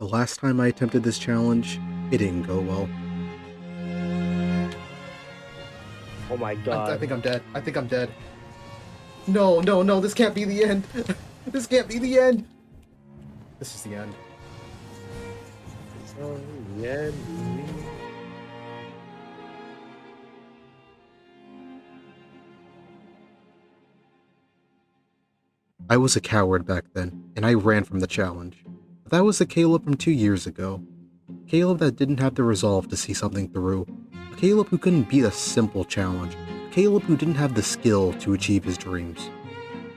The last time I attempted this challenge, it didn't go well. Oh my god. I think I'm dead. I think I'm dead. No, this can't be the end. This can't be the end. This is the end. Oh, yeah. I was a coward back then, and I ran from the challenge. But that was the Caleb from 2 years ago. Caleb that didn't have the resolve to see something through. A Caleb who couldn't beat a simple challenge. A Caleb who didn't have the skill to achieve his dreams.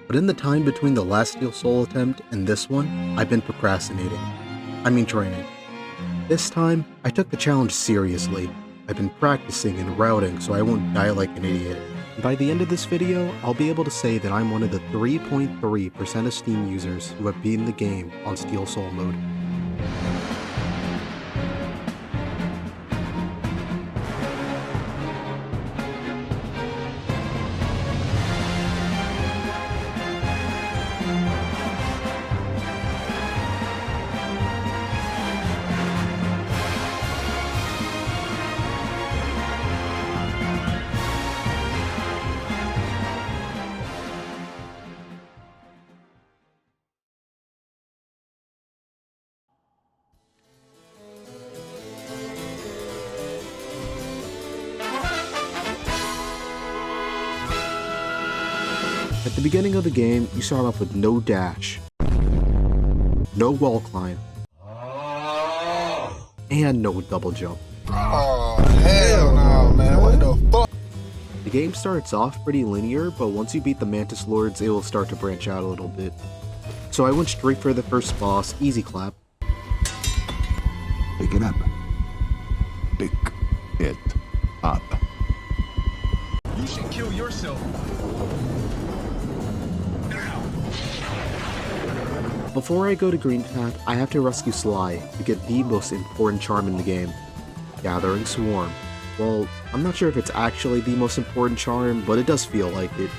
But in the time between the last Steel Soul attempt and this one, I've been procrastinating. I mean training. This time, I took the challenge seriously. I've been practicing and routing so I won't die like an idiot. And by the end of this video, I'll be able to say that I'm one of the 3.3% of Steam users who have beaten the game on Steel Soul mode. At the beginning of the game, you start off with no dash, no wall climb, and no double jump. Oh, hell no, man. What the fuck? The game starts off pretty linear, but once you beat the Mantis Lords, it will start to branch out a little bit. So I went straight for the first boss, easy clap. Pick it up. Pick it up. You should kill yourself. Before I go to Green Path, I have to rescue Sly to get the most important charm in the game, Gathering Swarm. Well, I'm not sure if it's actually the most important charm, but it does feel like it.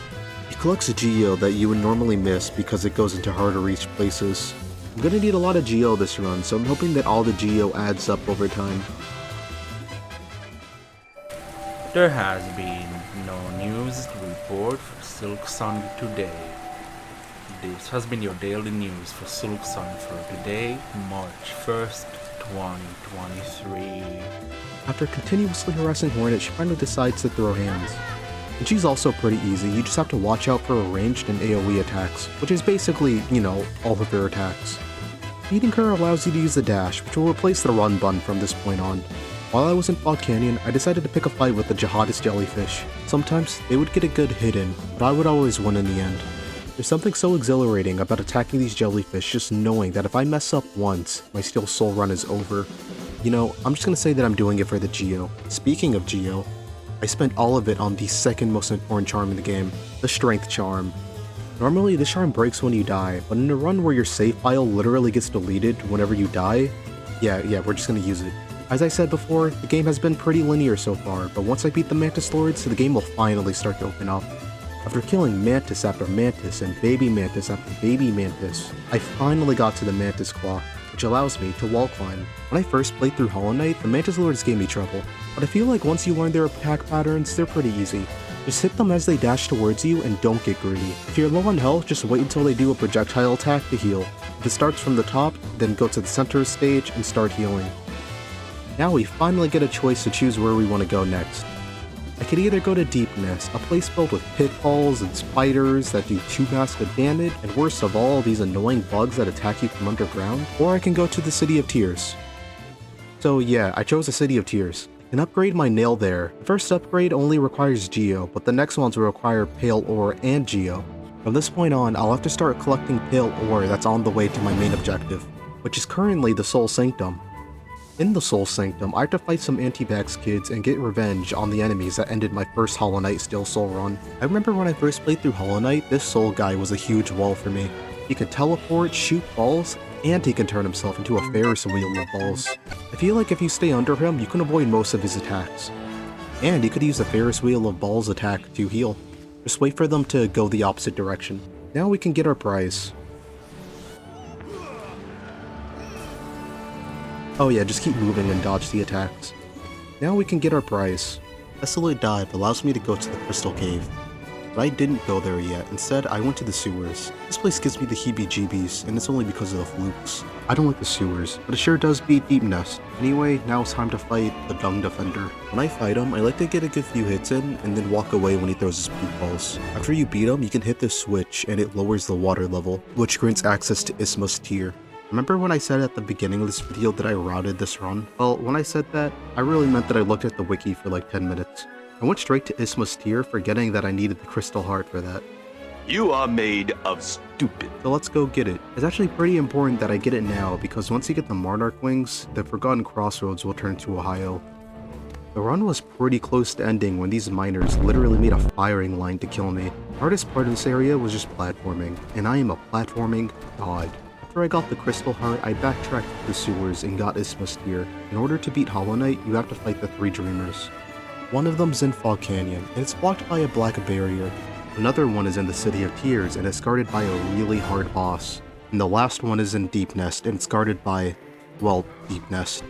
It collects a Geo that you would normally miss because it goes into harder reach places. I'm gonna need a lot of Geo this run, so I'm hoping that all the Geo adds up over time. There has been no news to report for Silk Sun today. This has been your daily news for Silk Sun for today, March 1st, 2023. After continuously harassing Hornet, she finally decides to throw hands. And she's also pretty easy, you just have to watch out for ranged and AoE attacks, which is basically, all of her attacks. Beating her allows you to use the dash, which will replace the run button from this point on. While I was in Fog Canyon, I decided to pick a fight with the jihadist jellyfish. Sometimes, they would get a good hit in, but I would always win in the end. There's something so exhilarating about attacking these jellyfish, just knowing that if I mess up once, my Steel Soul run is over. I'm just gonna say that I'm doing it for the Geo. Speaking of Geo, I spent all of it on the second most important charm in the game, the Strength Charm. Normally, this charm breaks when you die, but in a run where your save file literally gets deleted whenever you die, yeah, we're just gonna use it. As I said before, the game has been pretty linear so far, but once I beat the Mantis Lords, the game will finally start to open up. After killing Mantis after Mantis and Baby Mantis after Baby Mantis, I finally got to the Mantis Claw, which allows me to wall climb. When I first played through Hollow Knight, the Mantis Lords gave me trouble, but I feel like once you learn their attack patterns, they're pretty easy. Just hit them as they dash towards you and don't get greedy. If you're low on health, just wait until they do a projectile attack to heal. If it starts from the top, then go to the center stage and start healing. Now we finally get a choice to choose where we want to go next. I could either go to Deepness, a place filled with pitfalls and spiders that do 2 basket damage, and worst of all, these annoying bugs that attack you from underground, or I can go to the City of Tears. So yeah, I chose the City of Tears. I can upgrade my nail there. The first upgrade only requires Geo, but the next ones will require Pale Ore and Geo. From this point on, I'll have to start collecting Pale Ore that's on the way to my main objective, which is currently the Soul Sanctum. In the Soul Sanctum, I have to fight some anti-vax kids and get revenge on the enemies that ended my first Hollow Knight Steel Soul run. I remember when I first played through Hollow Knight, this Soul guy was a huge wall for me. He could teleport, shoot balls, and he can turn himself into a Ferris wheel of balls. I feel like if you stay under him, you can avoid most of his attacks. And he could use the Ferris wheel of balls attack to heal. Just wait for them to go the opposite direction. Now we can get our prize. Oh yeah, just keep moving and dodge the attacks. Now we can get our prize. Desolate Dive allows me to go to the Crystal Cave. But I didn't go there yet. Instead, I went to the sewers. This place gives me the heebie-jeebies, and it's only because of the flukes. I don't like the sewers, but it sure does beat Deep Nest. Anyway, now it's time to fight the Dung Defender. When I fight him, I like to get a good few hits in, and then walk away when he throws his poop balls. After you beat him, you can hit this switch, and it lowers the water level, which grants access to Isthmus Tier. Remember when I said at the beginning of this video that I routed this run? Well, when I said that, I really meant that I looked at the wiki for like 10 minutes. I went straight to Isthmus Tier, forgetting that I needed the Crystal Heart for that. You are made of stupid. So let's go get it. It's actually pretty important that I get it now, because once you get the Monarch Wings, the Forgotten Crossroads will turn to Ohio. The run was pretty close to ending when these miners literally made a firing line to kill me. The hardest part of this area was just platforming, and I am a platforming god. After I got the Crystal Heart, I backtracked to the sewers and got Isthmus Tier. In order to beat Hollow Knight, you have to fight the 3 Dreamers. One of them's in Fog Canyon, and it's blocked by a black barrier. Another one is in the City of Tears, and it's guarded by a really hard boss. And the last one is in Deep Nest, and it's guarded by, well, Deep Nest.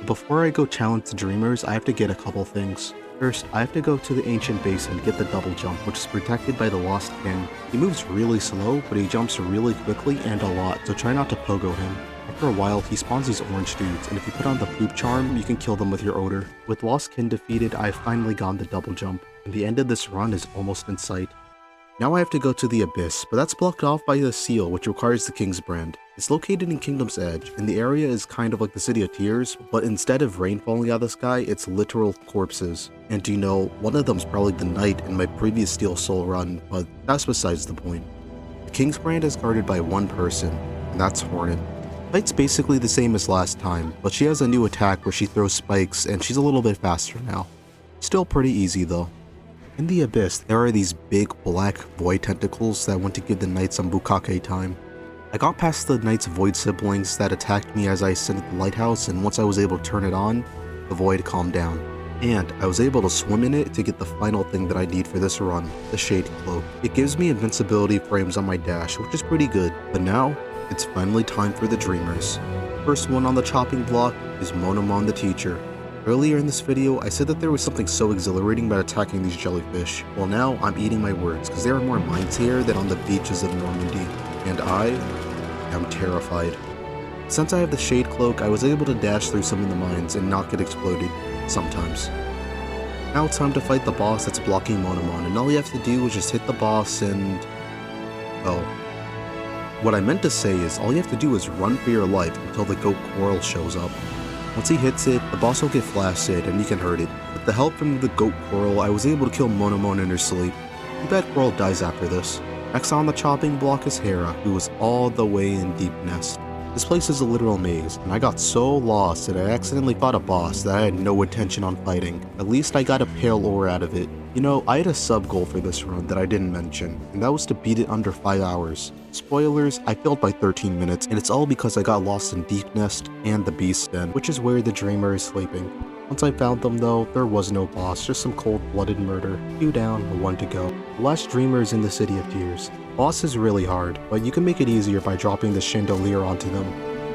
Before I go challenge the Dreamers, I have to get a couple things. First, I have to go to the Ancient Basin and get the double jump, which is protected by the Lost King. He moves really slow, but he jumps really quickly and a lot, so try not to pogo him. After a while, he spawns these orange dudes, and if you put on the poop charm, you can kill them with your odor. With Lost Kin defeated, I've finally gotten the double jump, and the end of this run is almost in sight. Now I have to go to the Abyss, but that's blocked off by the seal, which requires the King's Brand. It's located in Kingdom's Edge, and the area is kind of like the City of Tears, but instead of rain falling out of the sky, it's literal corpses. And you know, one of them's probably the Knight in my previous Steel Soul run, but that's besides the point. The King's Brand is guarded by one person, and that's Hornet. Fight's basically the same as last time, but she has a new attack where she throws spikes, and she's a little bit faster now. Still pretty easy though. In the Abyss, there are these big black void tentacles that want to give the Knight some bukkake time. I got past the Knight's void siblings that attacked me as I ascended the lighthouse, and once I was able to turn it on, the void calmed down. And I was able to swim in it to get the final thing that I need for this run, the Shade Cloak. It gives me invincibility frames on my dash, which is pretty good, but now, it's finally time for the Dreamers. First one on the chopping block is Monomon the Teacher. Earlier in this video, I said that there was something so exhilarating about attacking these jellyfish. Well now, I'm eating my words, because there are more mines here than on the beaches of Normandy. And I am terrified. Since I have the Shade Cloak, I was able to dash through some of the mines and not get exploded. Sometimes. Now it's time to fight the boss that's blocking Monomon, and all you have to do is just hit the boss and... oh. What I meant to say is, all you have to do is run for your life until the goat Coral shows up. Once he hits it, the boss will get flaccid and you can hurt it. With the help from the goat Coral, I was able to kill Monomon in her sleep. Too bad Coral dies after this. Next on the chopping block is Hera, who is all the way in Deep Nest. This place is a literal maze, and I got so lost that I accidentally fought a boss that I had no intention on fighting. At least I got a pale ore out of it. You know, I had a sub goal for this run that I didn't mention, and that was to beat it under 5 hours. Spoilers, I failed by 13 minutes, and it's all because I got lost in Deep Nest and the Beast Den, which is where the Dreamer is sleeping. Once I found them though, there was no boss, just some cold-blooded murder. 2 down, 1 to go. The last Dreamer is in the City of Tears. Boss is really hard, but you can make it easier by dropping the chandelier onto them.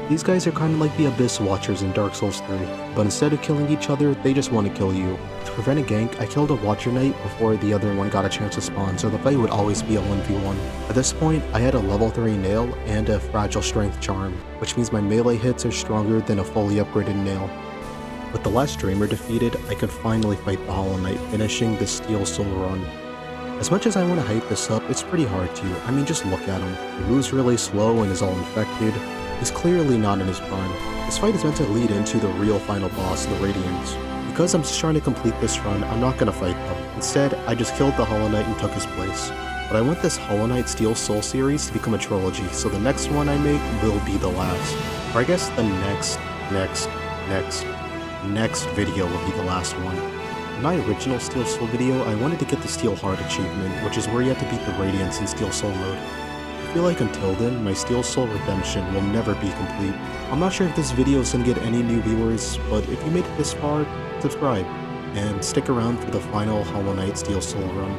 These guys are kinda like the Abyss Watchers in Dark Souls 3, but instead of killing each other, they just want to kill you. To prevent a gank, I killed a Watcher Knight before the other one got a chance to spawn, so the fight would always be a 1v1. At this point, I had a level 3 nail and a fragile strength charm, which means my melee hits are stronger than a fully upgraded nail. With the last Dreamer defeated, I could finally fight the Hollow Knight, finishing the Steel Soul run. As much as I want to hype this up, it's pretty hard to. I mean, just look at him. He moves really slow and is all infected. He's clearly not in his prime. This fight is meant to lead into the real final boss, the Radiants. Because I'm just trying to complete this run, I'm not going to fight them. Instead, I just killed the Hollow Knight and took his place. But I want this Hollow Knight Steel Soul series to become a trilogy, so the next one I make will be the last. Or I guess the next video will be the last one. In my original Steel Soul video, I wanted to get the Steel Heart achievement, which is where you have to beat the Radiants in Steel Soul mode. I feel like until then, my Steel Soul redemption will never be complete. I'm not sure if this video is going to get any new viewers, but if you made it this far, subscribe, and stick around for the final Hollow Knight Steel Soul run.